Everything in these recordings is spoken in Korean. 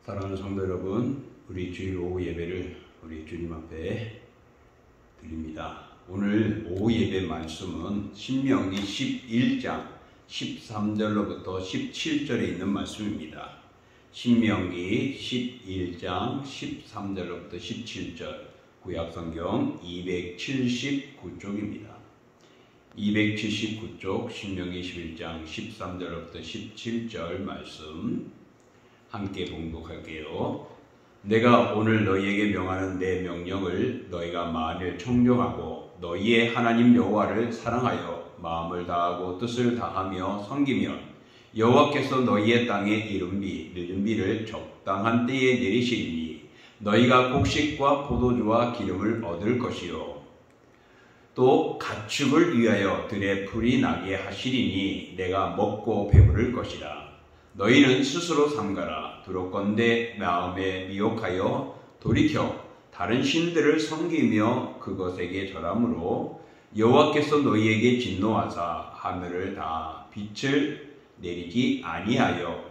사랑하는 성도 여러분, 우리 주일 오후 예배를 우리 주님 앞에 드립니다. 오늘 오후 예배 말씀은 신명기 11장 13절로부터 17절에 있는 말씀입니다. 신명기 11장 13절로부터 17절, 구약성경 279쪽입니다. 279쪽 신명기 11장 13절로부터 17절 말씀 함께 봉독할게요. 내가 오늘 너희에게 명하는 내 명령을 너희가 만일 청종하고 너희의 하나님 여호와를 사랑하여 마음을 다하고 뜻을 다하며 섬기면 여호와께서 너희의 땅에 이른 비 늦은 비를 적당한 때에 내리시리니 너희가 곡식과 포도주와 기름을 얻을 것이요 또 가축을 위하여 들에 풀이 나게 하시리니 내가 먹고 배부를 것이라. 너희는 스스로 삼가라. 두렵건대 마음에 미혹하여 돌이켜 다른 신들을 섬기며 그것에게 절함으로 여호와께서 너희에게 진노하사 하늘을 다 빛을 내리지 아니하여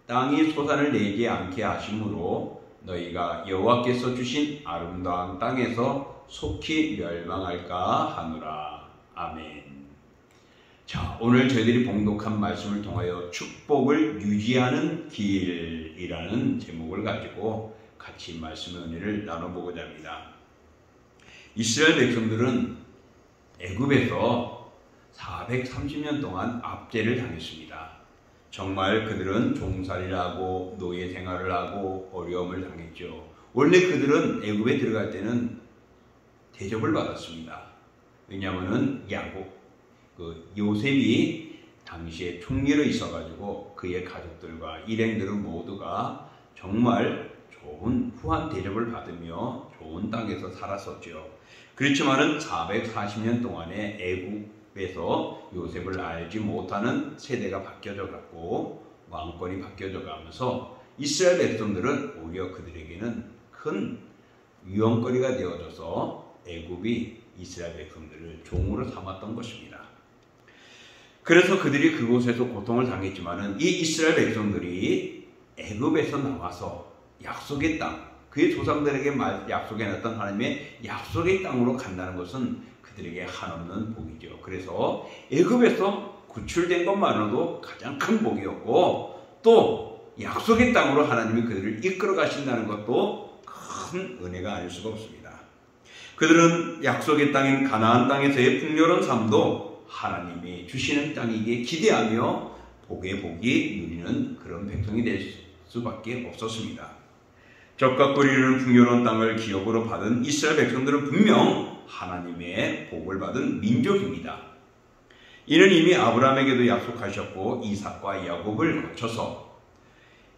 땅이 솟아를 내지 않게 하심으로 너희가 여호와께서 주신 아름다운 땅에서 속히 멸망할까 하노라. 아멘. 자, 오늘 저희들이 봉독한 말씀을 통하여 축복을 유지하는 길이라는 제목을 가지고 같이 말씀의 은혜를 나눠보고자 합니다. 이스라엘 백성들은 애굽에서 430년 동안 압제를 당했습니다. 정말 그들은 종살이를 하고 노예 생활을 하고 어려움을 당했죠. 원래 그들은 애굽에 들어갈 때는 대접을 받았습니다. 왜냐하면 요셉이 당시에 총리로 있어가지고 그의 가족들과 일행들은 모두가 정말 좋은 후한 대접을 받으며 좋은 땅에서 살았었죠. 그렇지만은 440년 동안에 애굽에서 요셉을 알지 못하는 세대가 바뀌어져 갔고 왕권이 바뀌어져 가면서 이스라엘 백성들은 오히려 그들에게는 큰 위험거리가 되어져서 애굽이 이스라엘 백성들을 종으로 삼았던 것입니다. 그래서 그들이 그곳에서 고통을 당했지만은 이 이스라엘 백성들이 애굽에서 나와서 약속의 땅, 그의 조상들에게 약속해놨던 하나님의 약속의 땅으로 간다는 것은 그들에게 한없는 복이죠. 그래서 애굽에서 구출된 것만으로도 가장 큰 복이었고 또 약속의 땅으로 하나님이 그들을 이끌어 가신다는 것도 큰 은혜가 아닐 수가 없습니다. 그들은 약속의 땅인 가나안 땅에서의 풍요로운 삶도 하나님이 주시는 땅이기에 기대하며 복의 복이 누리는 그런 백성이 될 수밖에 없었습니다. 적과 꿀이르는 풍요로운 땅을 기업으로 받은 이스라엘 백성들은 분명 하나님의 복을 받은 민족입니다. 이는 이미 아브라함에게도 약속하셨고 이삭과 야곱을 거쳐서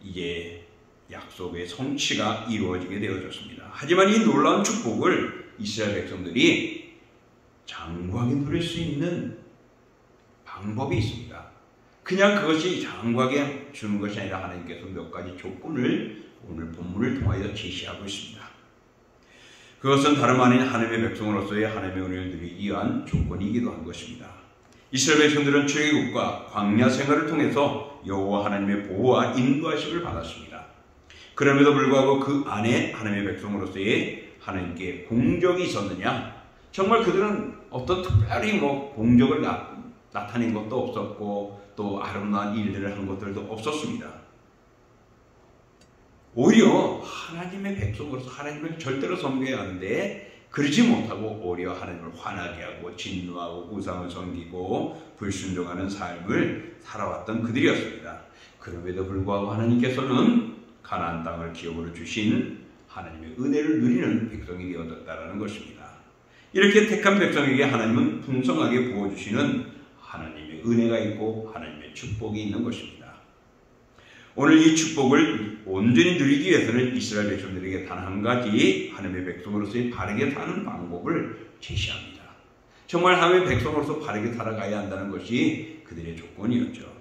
이제 약속의 성취가 이루어지게 되어졌습니다. 하지만 이 놀라운 축복을 이스라엘 백성들이 장구하게 누릴 수 있는 방법이 있습니다. 그냥 그것이 장구하게 주는 것이 아니라 하나님께서 몇 가지 조건을 오늘 본문을 통하여 제시하고 있습니다. 그것은 다름 아닌 하나님의 백성으로서의 하나님의 은혜를 누리기 위한 조건이기도 한 것입니다. 이스라엘 백성들은 출애굽과 광야 생활을 통해서 여호와 하나님의 보호와 인도하심을 받았습니다. 그럼에도 불구하고 그 안에 하나님의 백성으로서의 하나님께 공적이 있었느냐? 정말 그들은 어떤 특별히 공적을 나타낸 것도 없었고 또 아름다운 일들을 한 것들도 없었습니다. 오히려 하나님의 백성으로서 하나님을 절대로 섬겨야 하는데 그러지 못하고 오히려 하나님을 화나게 하고 진노하고 우상을 섬기고 불순종하는 삶을 살아왔던 그들이었습니다. 그럼에도 불구하고 하나님께서는 가나안 땅을 기업으로 주신 하나님의 은혜를 누리는 백성이 되어졌다는 것입니다. 이렇게 택한 백성에게 하나님은 풍성하게 부어주시는 하나님의 은혜가 있고 하나님의 축복이 있는 것입니다. 오늘 이 축복을 온전히 누리기 위해서는 이스라엘 백성들에게 단 한 가지 하나님의 백성으로서의 바르게 사는 방법을 제시합니다. 정말 하나님의 백성으로서 바르게 살아가야 한다는 것이 그들의 조건이었죠.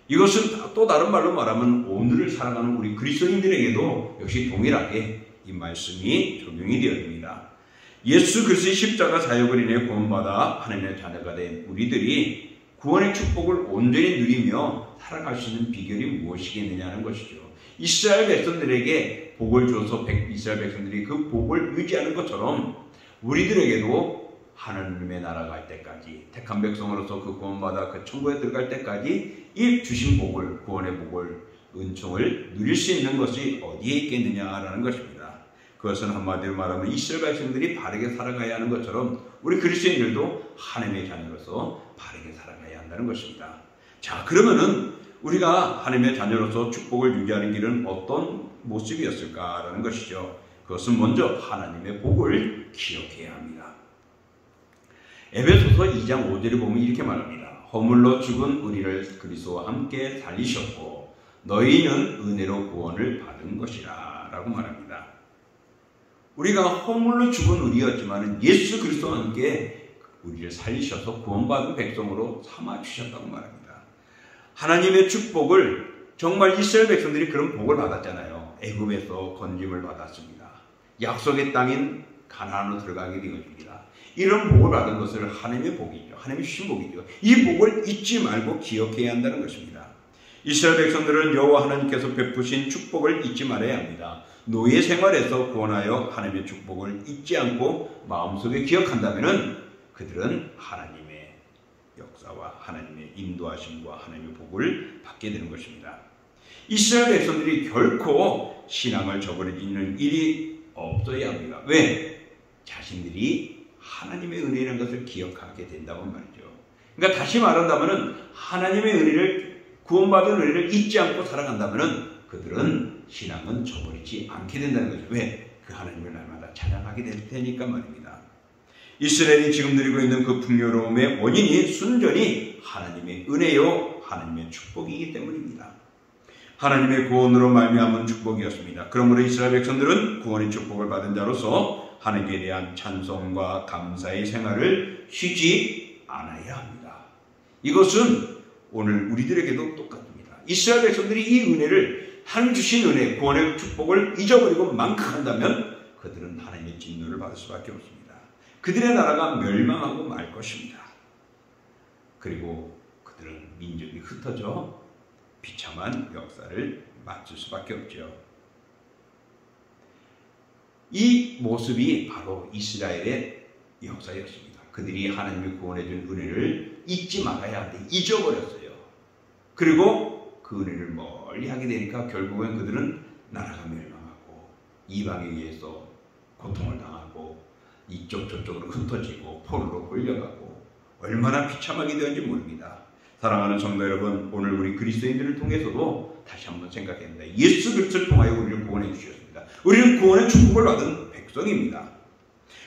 이것은 또 다른 말로 말하면 오늘을 살아가는 우리 그리스도인들에게도 역시 동일하게 이 말씀이 적용이 되어집니다. 예수 그리스도의 십자가 사역을 인해 구원받아 하나님의 자녀가 된 우리들이 구원의 축복을 온전히 누리며 살아갈 수 있는 비결이 무엇이겠느냐는 것이죠. 이스라엘 백성들에게 복을 줘서 이스라엘 백성들이 그 복을 유지하는 것처럼 우리들에게도 하나님의 나라 갈 때까지 택한 백성으로서 그 구원받아 그 천국에 들어갈 때까지 이 주신 복을, 구원의 복을, 은총을 누릴 수 있는 것이 어디에 있겠느냐라는 것입니다. 그것은 한마디로 말하면 이스라엘 백성들이 바르게 살아가야 하는 것처럼 우리 그리스도인들도 하나님의 자녀로서 바르게 살아가야 한다는 것입니다. 자, 그러면은 우리가 하나님의 자녀로서 축복을 유지하는 길은 어떤 모습이었을까라는 것이죠. 그것은 먼저 하나님의 복을 기억해야 합니다. 에베소서 2장 5절에 보면 이렇게 말합니다. 허물로 죽은 우리를 그리스도와 함께 살리셨고 너희는 은혜로 구원을 받은 것이라 라고 말합니다. 우리가 허물로 죽은 우리였지만 예수 그리스도와 함께 우리를 살리셔서 구원받은 백성으로 삼아주셨다고 말합니다. 하나님의 축복을 정말 이스라엘 백성들이 그런 복을 받았잖아요. 애굽에서 건짐을 받았습니다. 약속의 땅인 가나안으로 들어가게 되어집니다. 이런 복을 받은 것을 하나님의 복이죠. 하나님의 주신 복이죠. 이 복을 잊지 말고 기억해야 한다는 것입니다. 이스라엘 백성들은 여호와 하나님께서 베푸신 축복을 잊지 말아야 합니다. 노예 생활에서 구원하여 하나님의 축복을 잊지 않고 마음속에 기억한다면 그들은 하나님의 역사와 하나님의 인도하심과 하나님의 복을 받게 되는 것입니다. 이스라엘 백성들이 결코 신앙을 저버리는 일이 없어야 합니다. 왜? 자신들이 하나님의 은혜라는 것을 기억하게 된다고 말이죠. 그러니까 다시 말한다면 하나님의 은혜를, 구원받은 은혜를 잊지 않고 살아간다면 그들은 신앙은 저버리지 않게 된다는 거죠. 왜? 그 하나님을 날마다 찬양하게 될 테니까 말입니다. 이스라엘이 지금 누리고 있는 그 풍요로움의 원인이 순전히 하나님의 은혜요 하나님의 축복이기 때문입니다. 하나님의 구원으로 말미암은 축복이었습니다. 그러므로 이스라엘 백성들은 구원의 축복을 받은 자로서 하나님께 대한 찬송과 감사의 생활을 쉬지 않아야 합니다. 이것은 오늘 우리들에게도 똑같습니다. 이스라엘 백성들이 이 은혜를, 하나님 주신 은혜, 구원의 축복을 잊어버리고 망각한다면 그들은 하나님의 진노를 받을 수밖에 없습니다. 그들의 나라가 멸망하고 말 것입니다. 그리고 그들은 민족이 흩어져 비참한 역사를 맞을 수밖에 없죠. 이 모습이 바로 이스라엘의 역사였습니다. 그들이 하나님이 구원해준 은혜를 잊지 말아야 하는데 잊어버렸어요. 그리고 그 은혜를 멀리 하게 되니까 결국엔 그들은 나라가 멸망하고 이방에 의해서 고통을 당하고 이쪽 저쪽으로 흩어지고 포로로 끌려가고 얼마나 비참하게 되었는지 모릅니다. 사랑하는 성도 여러분, 오늘 우리 그리스도인들을 통해서도 다시 한번 생각합니다. 예수 그리스도를 통하여 우리를 구원해 주셨습니다. 우리는 구원의 축복을 받은 백성입니다.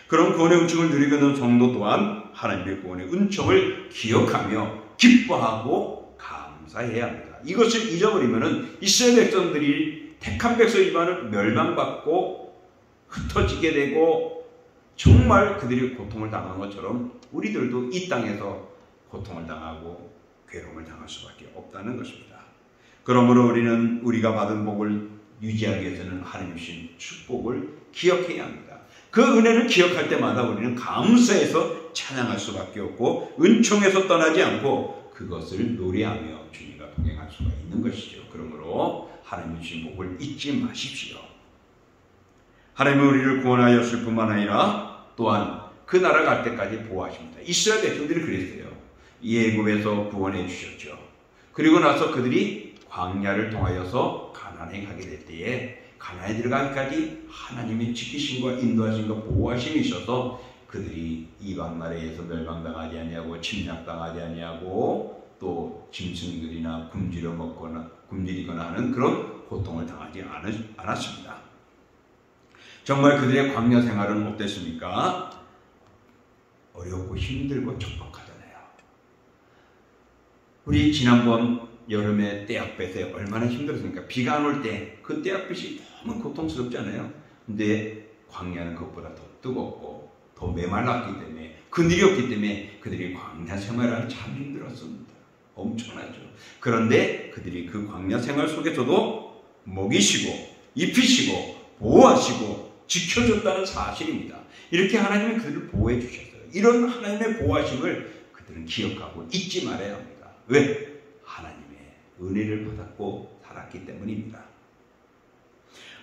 그런 구원의 은총을 누리고 있는 성도 또한 하나님의 구원의 은총을 기억하며 기뻐하고 감사해야 합니다. 이것을 잊어버리면 이스라엘 백성들이 택한 백성이지만 멸망받고 흩어지게 되고 정말 그들이 고통을 당한 것처럼 우리들도 이 땅에서 고통을 당하고 괴로움을 당할 수밖에 없다는 것입니다. 그러므로 우리는 우리가 받은 복을 유지하기 위해서는 하나님 주신 축복을 기억해야 합니다. 그 은혜를 기억할 때마다 우리는 감사해서 찬양할 수밖에 없고 은총에서 떠나지 않고 그것을 노래하며 주님과 동행할 수가 있는 것이죠. 그러므로 하나님 주신 복을 잊지 마십시오. 하나님은 우리를 구원하였을 뿐만 아니라 또한 그 나라 갈 때까지 보호하십니다. 이스라엘 백성들이 그랬어요. 애굽에서 구원해 주셨죠. 그리고 나서 그들이 광야를 통하여서 가나안에 가게 될 때에 가나안에 들어가기까지 하나님의 지키심과 인도하심과 보호하심이 있어서 그들이 이방 나라에서 멸망당하지 아니하고 침략당하지 아니하고 또 짐승들이나 굶주리거나 하는 그런 고통을 당하지 않았습니다. 정말 그들의 광야 생활은 어땠습니까? 어렵고 힘들고 척박하잖아요. 우리 지난번 여름에 떼약볕에 얼마나 힘들었습니까? 비가 안 올 때 그 떼약볕이 너무 고통스럽잖아요. 근데 광야는 그것보다 더 뜨겁고 더 메말랐기 때문에 그늘이 없기 때문에 그들이 광야 생활하기 참 힘들었습니다. 엄청나죠. 그런데 그들이 그 광야 생활 속에서도 먹이시고 입히시고 보호하시고 지켜줬다는 사실입니다. 이렇게 하나님은 그들을 보호해 주셨어요. 이런 하나님의 보호하심을 그들은 기억하고 잊지 말아야 합니다. 왜? 하나님의 은혜를 받았고 살았기 때문입니다.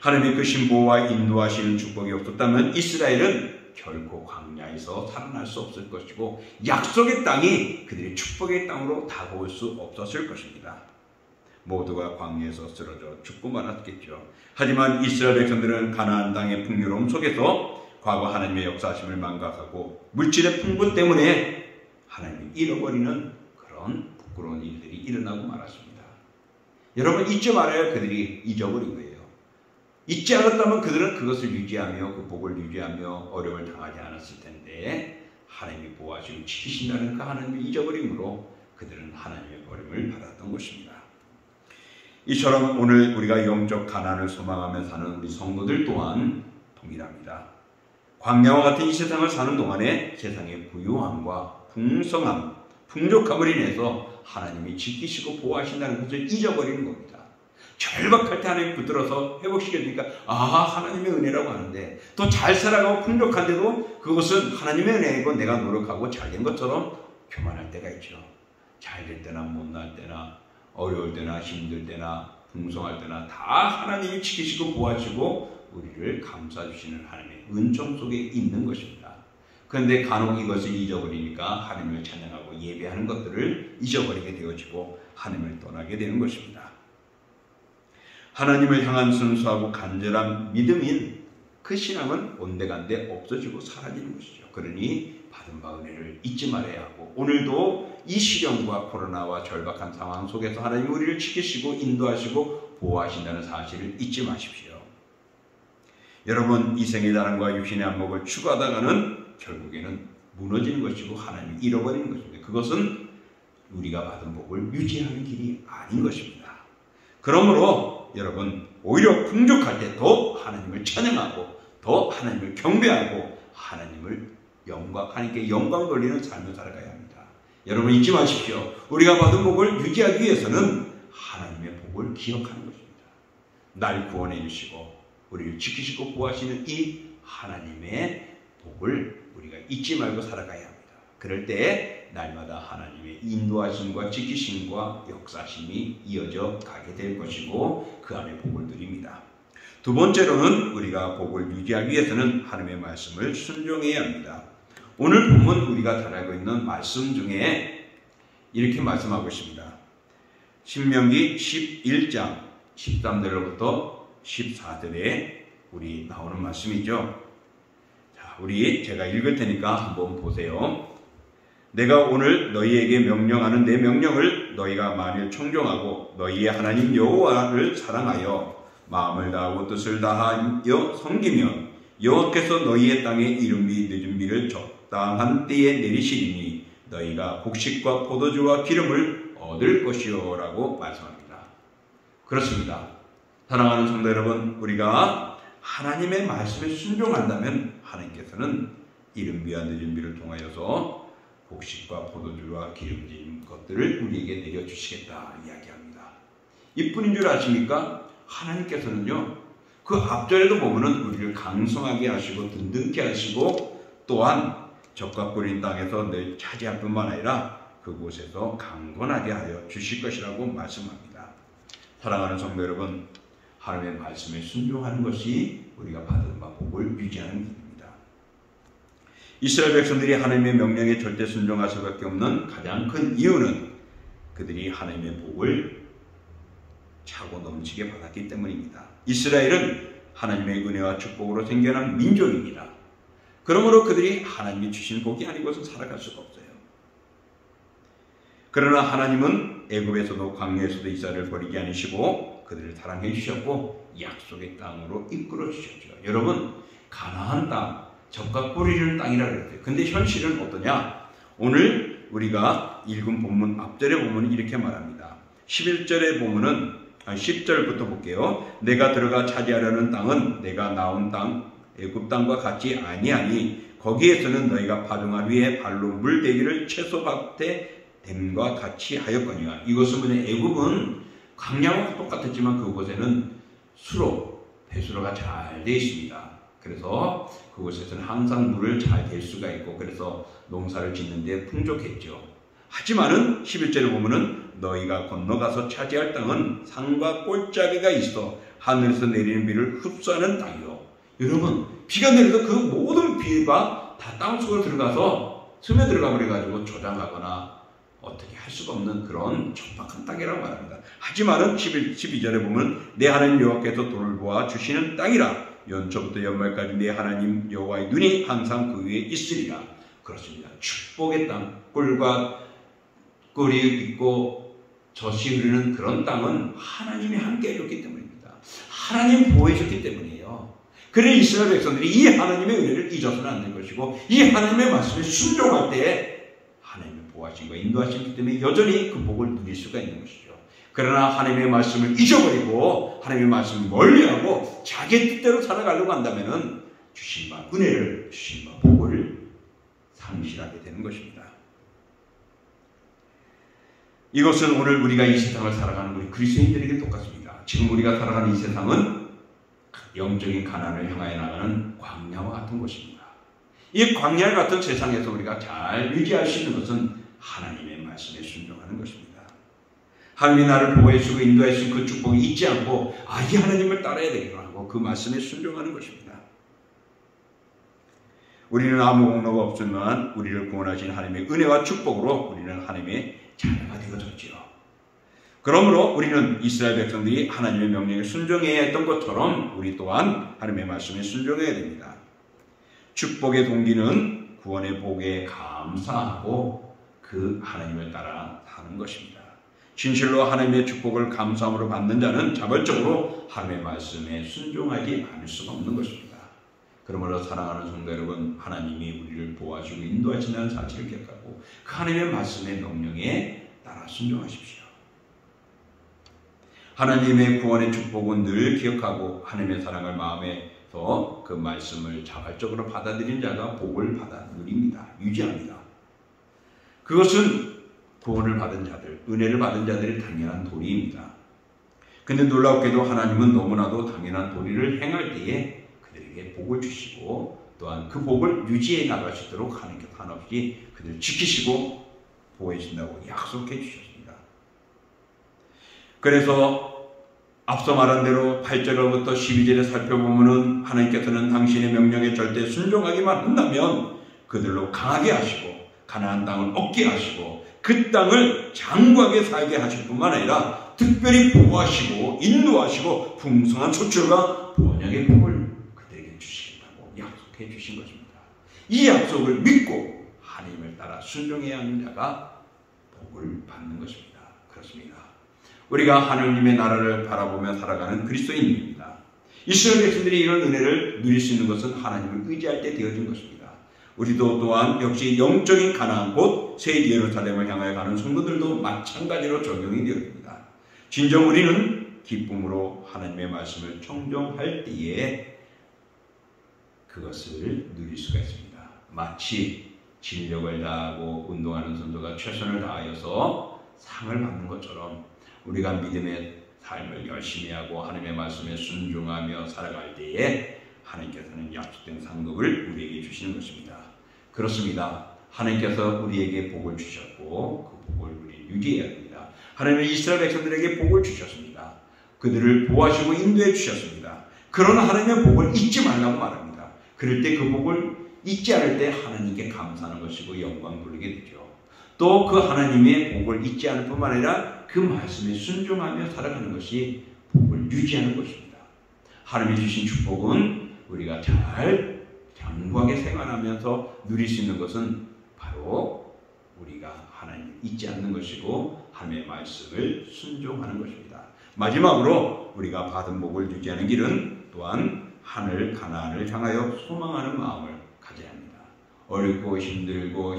하나님의 크신 보호와 인도하시는 축복이 없었다면 이스라엘은 결코 광야에서 살아날 수 없을 것이고 약속의 땅이 그들의 축복의 땅으로 다가올 수 없었을 것입니다. 모두가 광야에서 쓰러져 죽고 말았겠죠. 하지만 이스라엘 백성들은 가나안 땅의 풍요로움 속에서 과거 하나님의 역사하심을 망각하고 물질의 풍부 때문에 하나님을 잃어버리는 그런 부끄러운 일들이 일어나고 말았습니다. 여러분 잊지 말아야 그들이 잊어버린 거예요. 잊지 않았다면 그들은 그것을 유지하며 그 복을 유지하며 어려움을 당하지 않았을 텐데 하나님이 보호하시고 지키신다는 그 하나님을 잊어버림으로 그들은 하나님의 버림을 받았던 것입니다. 이처럼 오늘 우리가 영적 가난을 소망하며 사는 우리 성도들 또한 동일합니다. 광야와 같은 이 세상을 사는 동안에 세상의 부유함과 풍성함, 풍족함을 인해서 하나님이 지키시고 보호하신다는 것을 잊어버리는 겁니다. 절박할 때 하나님 붙들어서 회복시켜주니까 하나님의 은혜라고 하는데 또 잘 살아가고 풍족한데도 그것은 하나님의 은혜이고 내가 노력하고 잘된 것처럼 교만할 때가 있죠. 잘 될 때나 못날 때나 어려울 때나 힘들 때나 풍성할 때나 다 하나님이 지키시고 보호하시고 우리를 감싸주시는 하나님의 은총 속에 있는 것입니다. 그런데 간혹 이것을 잊어버리니까 하나님을 찬양하고 예배하는 것들을 잊어버리게 되어지고 하나님을 떠나게 되는 것입니다. 하나님을 향한 순수하고 간절한 믿음인 그 신앙은 온데간데 없어지고 사라지는 것이죠. 그러니 받은 바 은혜를 잊지 말아야 하고 오늘도 이 시련과 코로나와 절박한 상황 속에서 하나님 우리를 지키시고 인도하시고 보호하신다는 사실을 잊지 마십시오. 여러분 이생의 자랑과 육신의 안목을 추구하다가는 결국에는 무너지는 것이고 하나님을 잃어버리는 것입니다. 그것은 우리가 받은 복을 유지하는 길이 아닌 것입니다. 그러므로 여러분 오히려 풍족할 때 더 하나님을 찬양하고 더 하나님을 경배하고 하나님께 영광 돌리는 삶을 살아가야 합니다. 여러분 잊지 마십시오. 우리가 받은 복을 유지하기 위해서는 하나님의 복을 기억하는 것입니다. 날 구원해 주시고 우리를 지키시고 보호하시는 이 하나님의 복을 우리가 잊지 말고 살아가야 합니다. 그럴 때 날마다 하나님의 인도하심과 지키심과 역사심이 이어져 가게 될 것이고 그 안에 복을 누립니다. 두 번째로는 우리가 복을 유지하기 위해서는 하나님의 말씀을 순종해야 합니다. 오늘 본문 우리가 잘 알고 있는 말씀 중에 이렇게 말씀하고 있습니다. 신명기 11장 13절로부터 14절에 우리 나오는 말씀이죠. 자, 제가 읽을 테니까 한번 보세요. 내가 오늘 너희에게 명령하는 내 명령을 너희가 만일 청종하고 너희의 하나님 여호와를 사랑하여 마음을 다하고 뜻을 다하여 섬기면 여호와께서 너희의 땅에 이른비 늦은비를 적당한 때에 내리시리니 너희가 곡식과 포도주와 기름을 얻을 것이요 라고 말씀합니다. 그렇습니다. 사랑하는 성도 여러분, 우리가 하나님의 말씀에 순종한다면 하나님께서는 이른비와 늦은비를 통하여서 곡식과 포도주와 기름진 것들을 우리에게 내려주시겠다 이야기합니다. 이뿐인 줄 아십니까? 하나님께서는요, 그 앞절에도 보면은 우리를 강성하게 하시고 든든케 하시고 또한 적과 꿀인 땅에서 늘 차지할 뿐만 아니라 그곳에서 강건하게 하여 주실 것이라고 말씀합니다. 사랑하는 성도 여러분, 하나님의 말씀에 순종하는 것이 우리가 받은 바 복을 유지하는 길입니다. 이스라엘 백성들이 하나님의 명령에 절대 순종할 수밖에 없는 가장 큰 이유는 그들이 하나님의 복을 차고 넘치게 받았기 때문입니다. 이스라엘은 하나님의 은혜와 축복으로 생겨난 민족입니다. 그러므로 그들이 하나님이 주신 복이 아니고서 살아갈 수가 없어요. 그러나 하나님은 애굽에서도 광야에서도 이스라엘을 버리지 않으시고 그들을 사랑해 주셨고 약속의 땅으로 이끌어 주셨죠. 여러분, 가나안 땅, 적과 꿀이는 땅이라 그랬어요. 근데 현실은 어떠냐? 오늘 우리가 읽은 본문 앞절에 보면 이렇게 말합니다. 11절에 보면은 10절부터 볼게요. 내가 들어가 차지하려는 땅은 내가 나온 땅 애굽 땅과 같이 아니하니 거기에서는 너희가 파종할 위에 발로 물대기를 채소밭에 댐과 같이 하였거니와. 이것은 뭐냐? 애굽은 광야와 똑같았지만 그곳에는 배수로가 잘 되어 있습니다. 그래서 그곳에서는 항상 물을 잘 댈 수가 있고 그래서 농사를 짓는데 풍족했죠. 하지만은 11절에 보면은 너희가 건너가서 차지할 땅은 산과 골짜기가 있어 하늘에서 내리는 비를 흡수하는 땅이요. 여러분, 비가 내려서 그 모든 비가 다 땅속으로 들어가서 스며 들어가 버려가지고 저장하거나 어떻게 할 수가 없는 그런 척박한 땅이라고 말합니다. 하지만은 12절에 보면 내 하나님 여호와께서 돌보아 주시는 땅이라. 연초부터 연말까지 내 하나님 여호와의 눈이 항상 그 위에 있으리라. 그렇습니다. 축복의 땅, 꿀과 꿀이 있고 젖이 흐르는 그런 땅은 하나님이 함께 해줬기 때문입니다. 하나님 보호해줬기 때문이에요. 그래 이스라엘 백성들이 이 하나님의 은혜를 잊어서는 안 될 것이고 이 하나님의 말씀에 순종할 때에 하나님의 보호하심과 인도하심기 때문에 여전히 그 복을 누릴 수가 있는 것이죠. 그러나 하나님의 말씀을 잊어버리고 하나님의 말씀을 멀리하고 자기 뜻대로 살아가려고 한다면 주신 바 은혜를 주신 바 복을 상실하게 되는 것입니다. 이것은 오늘 우리가 이 세상을 살아가는 우리 그리스도인들에게 똑같습니다. 지금 우리가 살아가는 이 세상은 영적인 가난을 향하여 나가는 광야와 같은 것입니다. 이 광야 같은 세상에서 우리가 잘 유지할 수 있는 것은 하나님의 말씀에 순종하는 것입니다. 하나님이 나를 보호해주고 인도해주신 그 축복을 잊지 않고 이 하나님을 따라야 되기로 하고 그 말씀에 순종하는 것입니다. 우리는 아무 공로가 없지만 우리를 구원하신 하나님의 은혜와 축복으로 우리는 하나님의 자녀가 되어졌지요. 그러므로 우리는 이스라엘 백성들이 하나님의 명령에 순종해야 했던 것처럼 우리 또한 하나님의 말씀에 순종해야 됩니다. 축복의 동기는 구원의 복에 감사하고 그 하나님을 따라 사는 것입니다. 진실로 하나님의 축복을 감사함으로 받는 자는 자발적으로 하나님의 말씀에 순종하지 않을 수가 없는 것입니다. 그러므로 사랑하는 성도 여러분, 하나님이 우리를 보호하시고 인도하신다는 사실을 기억하고 그 하나님의 말씀의 명령에 따라 순종하십시오. 하나님의 구원의 축복은 늘 기억하고 하나님의 사랑을 마음에서 그 말씀을 자발적으로 받아들인 자가 복을 받아 누립니다. 유지합니다. 그것은 구원을 받은 자들, 은혜를 받은 자들의 당연한 도리입니다. 근데 놀랍게도 하나님은 너무나도 당연한 도리를 행할 때에 그들에게 복을 주시고 또한 그 복을 유지해 나갈 수 있도록 하나님께 한없이 그들을 지키시고 보호해 주신다고 약속해 주셨습니다. 그래서 앞서 말한 대로 8절부터 12절에 살펴보면은 하나님께서는 당신의 명령에 절대 순종하기만 한다면 그들로 강하게 하시고 가나안 땅을 얻게 하시고 그 땅을 장구하게 살게 하실 뿐만 아니라 특별히 보호하시고 인도하시고 풍성한 소출과 번영의 복을 그들에게 주시겠다고 약속해 주신 것입니다. 이 약속을 믿고 하나님을 따라 순종해야 하는 자가 복을 받는 것입니다. 그렇습니다. 우리가 하나님의 나라를 바라보며 살아가는 그리스도인입니다. 이스라엘 백성들이 이런 은혜를 누릴 수 있는 것은 하나님을 의지할 때 되어진 것입니다. 우리도 또한 역시 영적인 가나안 곧 새 예루살렘을 향하여 가는 성도들도 마찬가지로 적용이 되어집니다. 진정 우리는 기쁨으로 하나님의 말씀을 청종할 때에 그것을 누릴 수가 있습니다. 마치 진력을 다하고 운동하는 선수가 최선을 다하여서 상을 받는 것처럼 우리가 믿음의 삶을 열심히 하고 하나님의 말씀에 순종하며 살아갈 때에 하나님께서는 약속된 상급을 우리에게 주시는 것입니다. 그렇습니다. 하나님께서 우리에게 복을 주셨고 그 복을 우리 유지해야 합니다. 하나님은 이스라엘 백성들에게 복을 주셨습니다. 그들을 보호하시고 인도해 주셨습니다. 그러나 하나님의 복을 잊지 말라고 말합니다. 그럴 때 그 복을 잊지 않을 때 하나님께 감사하는 것이고 영광 돌리게 되죠. 또 그 하나님의 복을 잊지 않을 뿐만 아니라 그 말씀에 순종하며 살아가는 것이 복을 유지하는 것입니다. 하나님이 주신 축복은 우리가 잘 장구하게 생활하면서 누릴 수 있는 것은 바로 우리가 하나님을 잊지 않는 것이고 하나님의 말씀을 순종하는 것입니다. 마지막으로 우리가 받은 복을 유지하는 길은 또한 하늘 가나안을 향하여 소망하는 마음을 가져야 합니다. 어렵고 힘들고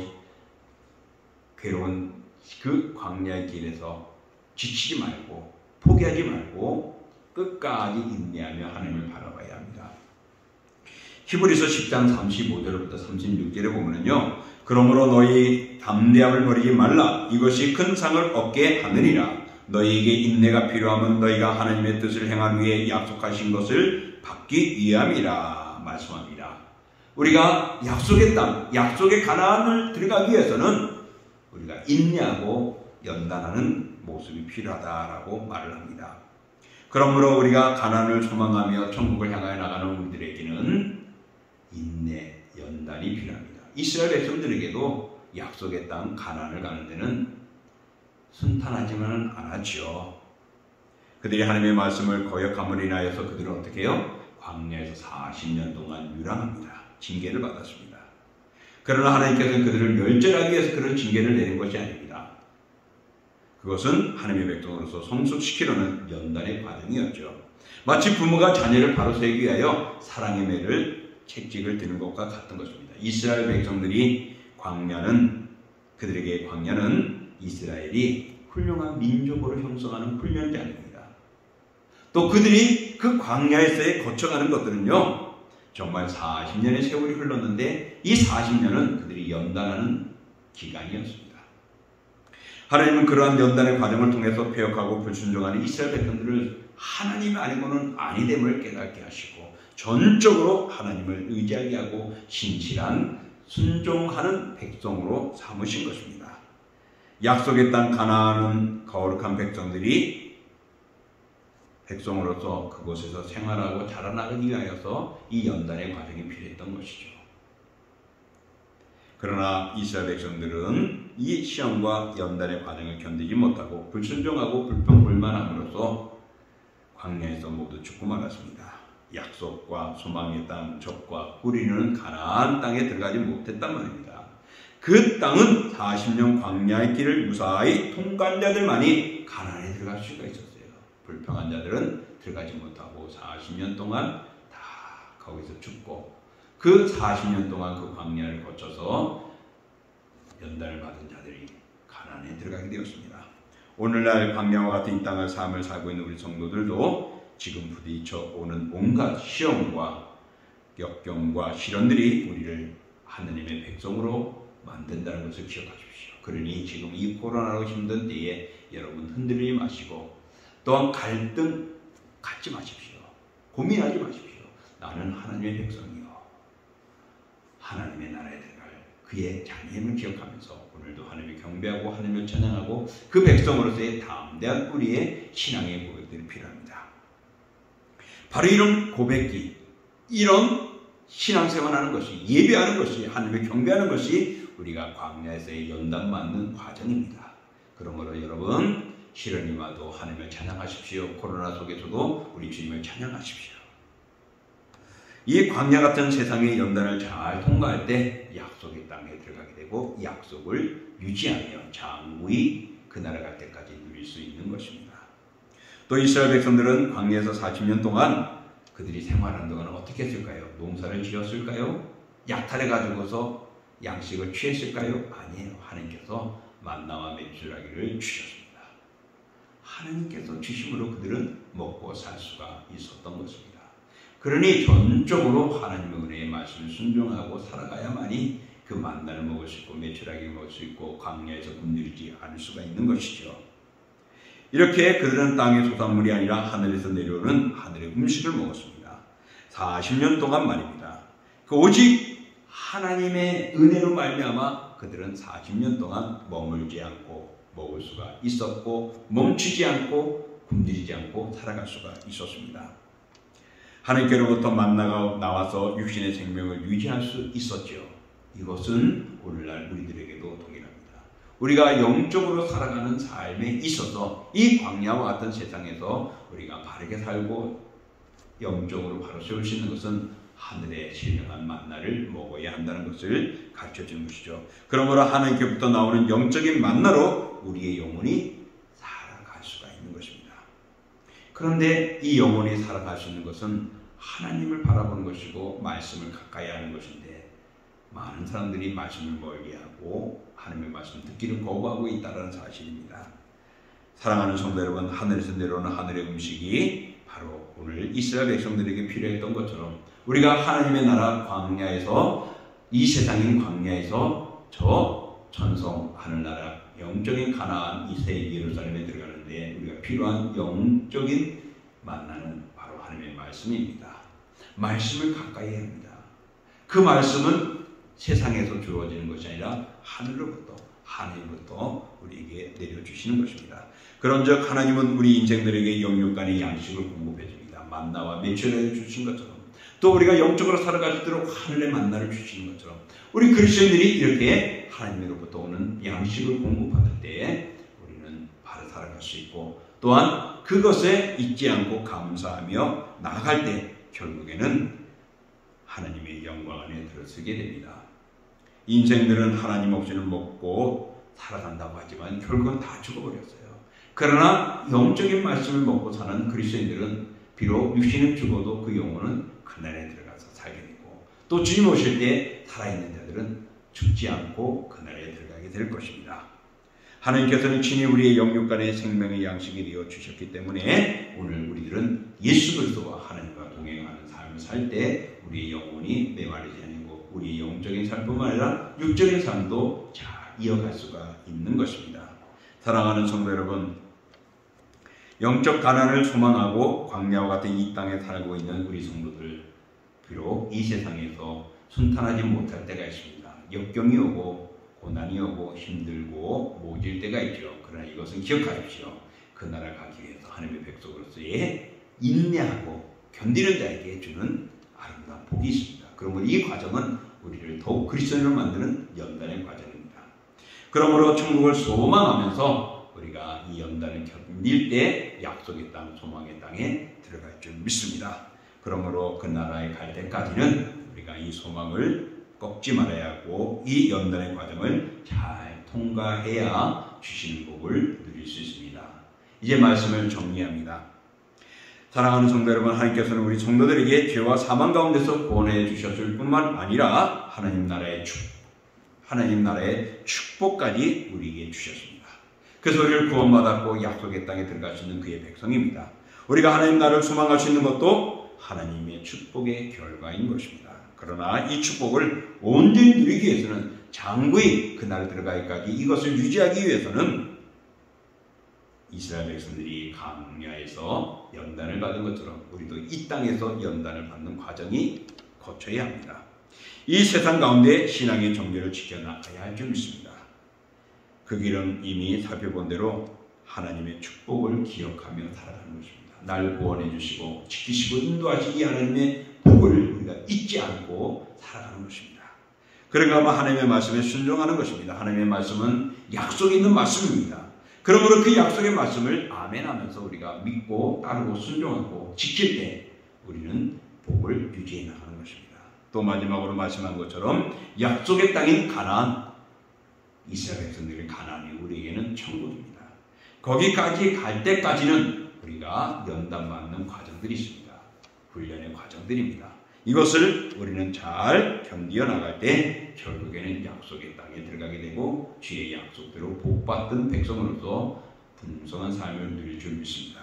괴로운 그 광야의 길에서 지치지 말고 포기하지 말고 끝까지 인내하며 하나님을 바라봐야 합니다. 히브리서 10장 35절부터 36절에 보면요. 그러므로 너희 담대함을 버리지 말라. 이것이 큰 상을 얻게 하느니라. 너희에게 인내가 필요하면 너희가 하나님의 뜻을 행한 후에 약속하신 것을 받기 위함이라 말씀합니다. 우리가 약속의 땅, 약속의 가나안을 들어가기 위해서는 우리가 인내하고 연단하는 모습이 필요하다라고 말을 합니다. 그러므로 우리가 가나안을 소망하며 천국을 향하여 나가는 우리들에게는 인내, 연단이 필요합니다. 이스라엘 백성들에게도 약속의 땅 가나안을 가는 데는 순탄하지만은 않았죠. 그들이 하나님의 말씀을 거역함으로 인하여서 그들은 어떻게 해요? 광야에서 40년 동안 유랑합니다. 징계를 받았습니다. 그러나 하나님께서는 그들을 멸절하기 위해서 그런 징계를 내린 것이 아닙니다. 그것은 하나님의 백성으로서 성숙시키려는 연단의 과정이었죠. 마치 부모가 자녀를 바로 세우기 위하여 사랑의 매를 채찍을 드는 것과 같은 것입니다. 이스라엘 백성들이 그들에게 광야는 이스라엘이 훌륭한 민족으로 형성하는 훈련장입니다. 또 그들이 그 광야에서의 거쳐가는 것들은요, 정말 40년의 세월이 흘렀는데 이 40년은 그들이 연단하는 기간이었습니다. 하나님은 그러한 연단의 과정을 통해서 폐역하고 불순종하는 이스라엘 백성들을 하나님 아니고는 아니됨을 깨닫게 하시고 전적으로 하나님을 의지하게 하고 신실한 순종하는 백성으로 삼으신 것입니다. 약속의 땅 가나안은 거룩한 백성으로서 그곳에서 생활하고 자라나기 위하여서 이 연단의 과정이 필요했던 것이죠. 그러나 이스라엘 백성들은 이 시험과 연단의 과정을 견디지 못하고 불순종하고 불평불만함으로써 광야에서 모두 죽고 말았습니다. 약속과 소망의 땅, 젖과 꿀이 흐르는 가나안 땅에 들어가지 못했단 말입니다. 그 땅은 40년 광야의 길을 무사히 통과한 자들만이 가나안에 들어갈 수가 있었어요. 불평한 자들은 들어가지 못하고 40년 동안 다 거기서 죽고 그 40년 동안 그 광야를 거쳐서 연단을 받은 자들이 가나안에 들어가게 되었습니다. 오늘날 광야와 같은 이 땅을 삶을 살고 있는 우리 성도들도 지금 부딪혀 오는 온갖 시험과 역경과 시련들이 우리를 하느님의 백성으로 만든다는 것을 기억하십시오. 그러니 지금 이 코로나로 힘든 때에 여러분 흔들리지 마시고 또한 갈등 갖지 마십시오. 고민하지 마십시오. 나는 하나님의 백성이요, 하나님의 나라에 들어갈 그의 자녀임을 기억하면서 오늘도 하나님을 경배하고 하나님을 찬양하고 그 백성으로서의 담대한 우리의 신앙의 고백들이 필요합니다. 바로 이런 고백이, 이런 신앙생활하는 것이, 예배하는 것이, 하나님을 경배하는 것이 우리가 광야에서의 연단 맞는 과정입니다. 그러므로 여러분 시련이 와도 하나님을 찬양하십시오. 코로나 속에서도 우리 주님을 찬양하십시오. 이 광야 같은 세상의 연단을 잘 통과할 때 약속의 땅에 들어가게 되고 약속을 유지하며 장구히 그 나라 갈 때까지 누릴 수 있는 것입니다. 또 이스라엘 백성들은 광야에서 40년 동안 그들이 생활하는 동안 어떻게 했을까요? 농사를 지었을까요? 약탈해 가지고서 양식을 취했을까요? 아니에요. 하나님께서 만나와 메추라기를 주셨습니다. 하나님께서 주심으로 그들은 먹고 살 수가 있었던 것입니다. 그러니 전적으로 하나님의 은혜의 말씀을 순종하고 살아가야만이 그 만나를 먹을 수 있고 메추라기를 먹을 수 있고 광야에서 굶주리지 않을 수가 있는 것이죠. 이렇게 그들은 땅의 소산물이 아니라 하늘에서 내려오는 하늘의 음식을 먹었습니다. 40년 동안 말입니다. 그 오직 하나님의 은혜로 말미암아 그들은 40년 동안 머물지 않고 먹을 수가 있었고 멈추지 않고 굶주리지 않고 살아갈 수가 있었습니다. 하나님께로부터 만나가 나와서 육신의 생명을 유지할 수 있었죠. 이것은 오늘날 우리들에게도 동일합니다. 우리가 영적으로 살아가는 삶에 있어서 이 광야와 같은 세상에서 우리가 바르게 살고 영적으로 바로 세울 수 있는 것은 하늘의 신령한 만나를 먹어야 한다는 것을 가르쳐주는 것이죠. 그러므로 하나님께부터 나오는 영적인 만나로 우리의 영혼이 살아갈 수가 있는 것입니다. 그런데 이 영혼이 살아갈 수 있는 것은 하나님을 바라보는 것이고 말씀을 가까이 하는 것인데 많은 사람들이 말씀을 멀리하고 하나님의 말씀 듣기를 거부하고 있다는 사실입니다. 사랑하는 성도 여러분, 하늘에서 내려오는 하늘의 음식이 바로 오늘 이스라엘 백성들에게 필요했던 것처럼 우리가 하나님의 나라 광야에서 이 세상인 광야에서 저 천성 하늘나라 영적인 가나안 이세 예루살렘에 들어가는데 우리가 필요한 영적인 만나는 바로 하나님의 말씀입니다. 말씀을 가까이 합니다. 그 말씀은 세상에서 주어지는 것이 아니라 하늘로부터 하나님부터 우리에게 내려주시는 것입니다. 그런즉 하나님은 우리 인생들에게 영육간의 양식을 공급해 줍니다. 만나와 메추리알을 주신 것처럼, 또 우리가 영적으로 살아가도록 하늘의 만나를 주시는 것처럼, 우리 그리스도인들이 이렇게 하나님으로부터 오는 양식을 공급받을 때 우리는 바로 살아갈 수 있고, 또한 그것에 잊지 않고 감사하며 나아갈 때 결국에는 하나님의 영광 안에 들어서게 됩니다. 인생들은 하나님 없이는 먹고 살아간다고 하지만 결국은 다 죽어버렸어요. 그러나 영적인 말씀을 먹고 사는 그리스도인들은 비록 육신은 죽어도 그 영혼은 그날에 들어가서 살게 되고, 또 주님 오실 때 살아있는 자들은 죽지 않고 그날에 들어가게 될 것입니다. 하나님께서는 친히 우리의 영육간의 생명의 양식이 되어 주셨기 때문에 오늘 우리들은 예수 그리스도와 하나님과 동행하는 삶을 살 때 우리의 영혼이 메마르지 아니고 우리의 영적인 삶뿐만 아니라 육적인 삶도 잘 이어갈 수가 있는 것입니다. 사랑하는 성도 여러분, 영적 가난을 소망하고 광야와 같은 이 땅에 살고 있는 우리 성도들, 비록 이 세상에서 순탄하지 못할 때가 있습니다. 역경이 오고 고난이 오고 힘들고 모질 때가 있죠. 그러나 이것은 기억하십시오. 그 나라 가기 위해서 하나님의 백성으로서의 인내하고 견디는 자에게 주는 아름다운 복이 있습니다. 그러므로 이 과정은 우리를 더욱 그리스도인으로 만드는 연단의 과정입니다. 그러므로 천국을 소망하면서 우리가 이 연단을 견딜 때 약속의 땅, 소망의 땅에 들어갈 줄 믿습니다. 그러므로 그 나라에 갈 때까지는 우리가 이 소망을 꺾지 말아야 하고 이 연단의 과정을 잘 통과해야 주시는 복을 누릴 수 있습니다. 이제 말씀을 정리합니다. 사랑하는 성도 여러분, 하나님께서는 우리 성도들에게 죄와 사망 가운데서 구원해 주셨을 뿐만 아니라 하나님 나라의 축복까지 우리에게 주셨습니다. 그래서 우리를 구원받았고 약속의 땅에 들어갈 수 있는 그의 백성입니다. 우리가 하나님 나라를 소망할 수 있는 것도 하나님의 축복의 결과인 것입니다. 그러나 이 축복을 온전히 누리기 위해서는 장구히 그날 들어가기까지 이것을 유지하기 위해서는 이스라엘 백성들이 광야에서 연단을 받은 것처럼 우리도 이 땅에서 연단을 받는 과정이 거쳐야 합니다. 이 세상 가운데 신앙의 정죄를 지켜나가야 할 줄 믿습니다. 그 길은 이미 살펴본 대로 하나님의 축복을 기억하며 살아가는 것입니다. 날 구원해 주시고 지키시고 인도하시기 하나님의 복을 우리가 잊지 않고 살아가는 것입니다. 그런가 하면 하나님의 말씀에 순종하는 것입니다. 하나님의 말씀은 약속 있는 말씀입니다. 그러므로 그 약속의 말씀을 아멘하면서 우리가 믿고 따르고 순종하고 지킬 때 우리는 복을 유지해 나가는 것입니다. 또 마지막으로 말씀한 것처럼 약속의 땅인 가나안, 이스라엘 백성들의 가나안이 우리에게는 천국입니다. 거기까지 갈 때까지는 우리가 연단받는 과정들이 있습니다. 훈련의 과정들입니다. 이것을 우리는 잘 견디어 나갈 때 결국에는 약속의 땅에 들어가게 되고 주의 약속대로 복받은 백성으로서 풍성한 삶을 누릴 줄 믿습니다.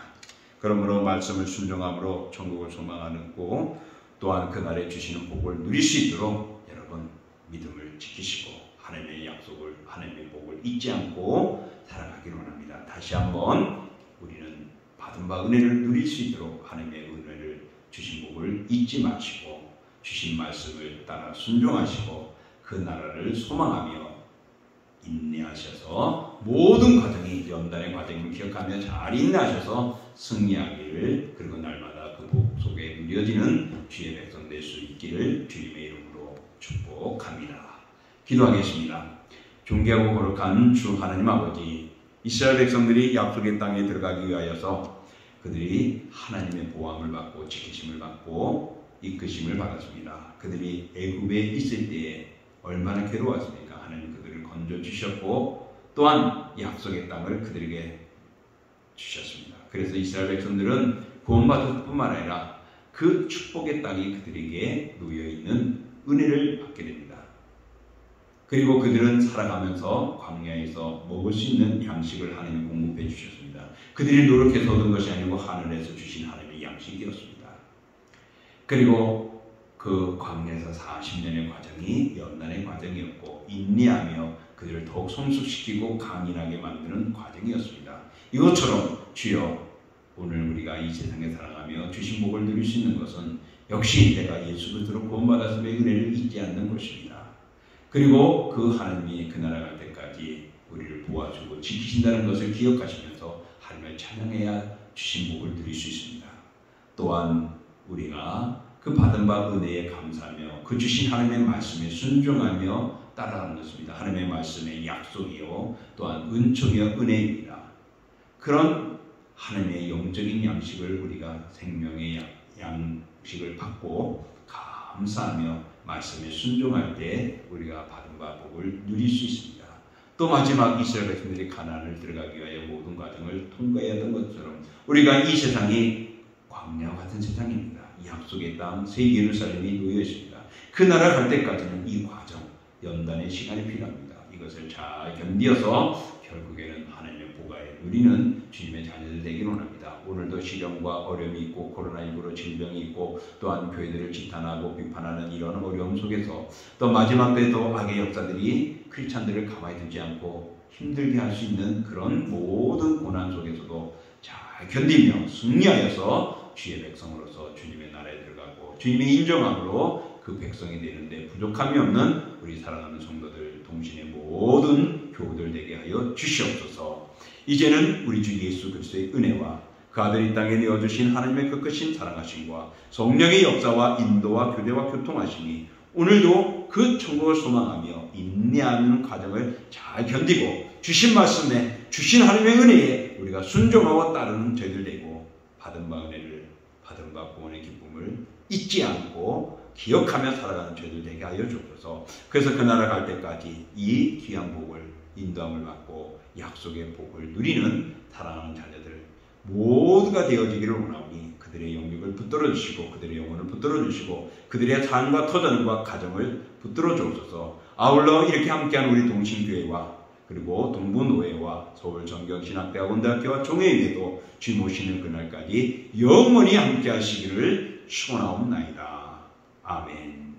그러므로 말씀을 순종함으로 천국을 소망하고 또한 그날에 주시는 복을 누릴 수 있도록 여러분 믿음을 지키시고 하나님의 약속을, 하나님의 복을 잊지 않고 살아가기를 원합니다. 다시 한번 우리는 받은 바 은혜를 누릴 수 있도록 하나님의 은혜를 주신 복을 잊지 마시고 주신 말씀을 따라 순종하시고 그 나라를 소망하며 인내하셔서 모든 과정이 연단의 과정을 기억하며 잘 인내하셔서 승리하기를, 그리고 날마다 그 복 속에 누려지는 주의 백성 될 수 있기를 주님의 이름으로 축복합니다. 기도하겠습니다. 존귀하고 거룩한 주 하나님 아버지, 이스라엘 백성들이 약속의 땅에 들어가기 위하여서 그들이 하나님의 보호함을 받고 지키심을 받고 이끄심을 받았습니다. 그들이 애굽에 있을 때에 얼마나 괴로웠습니까? 하나님 그들을 건져주셨고 또한 약속의 땅을 그들에게 주셨습니다. 그래서 이스라엘 백성들은 구원받을 뿐만 아니라 그 축복의 땅이 그들에게 놓여있는 은혜를 받게 됩니다. 그리고 그들은 살아가면서 광야에서 먹을 수 있는 양식을 하나님이 공급해 주셨습니다. 그들이 노력해서 얻은 것이 아니고 하늘에서 주신 하나님의 양식이었습니다. 그리고 그 광야에서 40년의 과정이 연단의 과정이었고 인내하며 그들을 더욱 성숙시키고 강인하게 만드는 과정이었습니다. 이것처럼 주여, 오늘 우리가 이 세상에 살아가며 주신 복을 누릴 수 있는 것은 역시 내가 예수 그리스도로 구원받았음의 은혜를 잊지 않는 것입니다. 그리고 그 하나님이 그 나라 갈 때까지 우리를 도와주고 지키신다는 것을 기억하시면서 하나님을 찬양해야 주신 복을 누릴 수 있습니다. 또한 우리가 그 받은 바 은혜에 감사하며 그 주신 하나님의 말씀에 순종하며 따라가는 것입니다. 하나님의 말씀의 약속이요 또한 은총이요 은혜입니다. 그런 하나님의 영적인 양식을 우리가 생명의 양식을 받고 감사하며 말씀에 순종할 때 우리가 받은 바 복을 누릴 수 있습니다. 또 마지막 이스라엘 백성들이 가나안을 들어가기 위하여 모든 과정을 통과해야 했던 것처럼 우리가 이 세상이 광야와 같은 세상입니다. 이 약속의 땅 새 예루살렘이 놓여 있습니다. 그 나라 갈 때까지는 이 과정 연단의 시간이 필요합니다. 이것을 잘 견디어서 결국에는 하나님의 보좌에 누리는 주님의 자녀들 되기를 원합니다. 오늘도 시련과 어려움이 있고 코로나19로 질병이 있고 또한 교회들을 지탄하고 비판하는 이런 어려움 속에서 또 마지막 때도 악의 역사들이 크리스찬들을 가만히 두지 않고 힘들게 할 수 있는 그런 모든 고난 속에서도 잘 견디며 승리하여서 주의 백성으로서 주님의 나라에 들어가고 주님의 인정함으로 그 백성이 되는데 부족함이 없는 우리 사랑하는 성도들 동신의 모든 교우들 되게 하여 주시옵소서. 이제는 우리 주 예수 그리스도의 은혜와 그 아들 이 땅에 내어주신 하나님의 그 크신 사랑하심과 성령의 역사와 인도와 교대와 교통하심이 오늘도 그 천국을 소망하며 인내하는 과정을 잘 견디고 주신 말씀에 주신 하나님의 은혜에 우리가 순종하고 따르는 저희들 되고 받은 바 은혜를 받은 바 구원의 기쁨을 잊지 않고 기억하며 살아가는 저희들 되게 하여 주옵소서. 그래서 그 나라 갈 때까지 이 귀한 복을 인도함을 받고 약속의 복을 누리는 사랑하는 자녀들 모두가 되어지기를 원하오니 그들의 영육을 붙들어 주시고 그들의 영혼을 붙들어 주시고 그들의 삶과 터전과 가정을 붙들어 주옵소서. 아울러 이렇게 함께한 우리 동신교회와 그리고 동부노회와 서울정경신학대학원대학교와 종회위에도 주님 오시는 그날까지 영원히 함께 하시기를 축원하옵나이다. 아멘.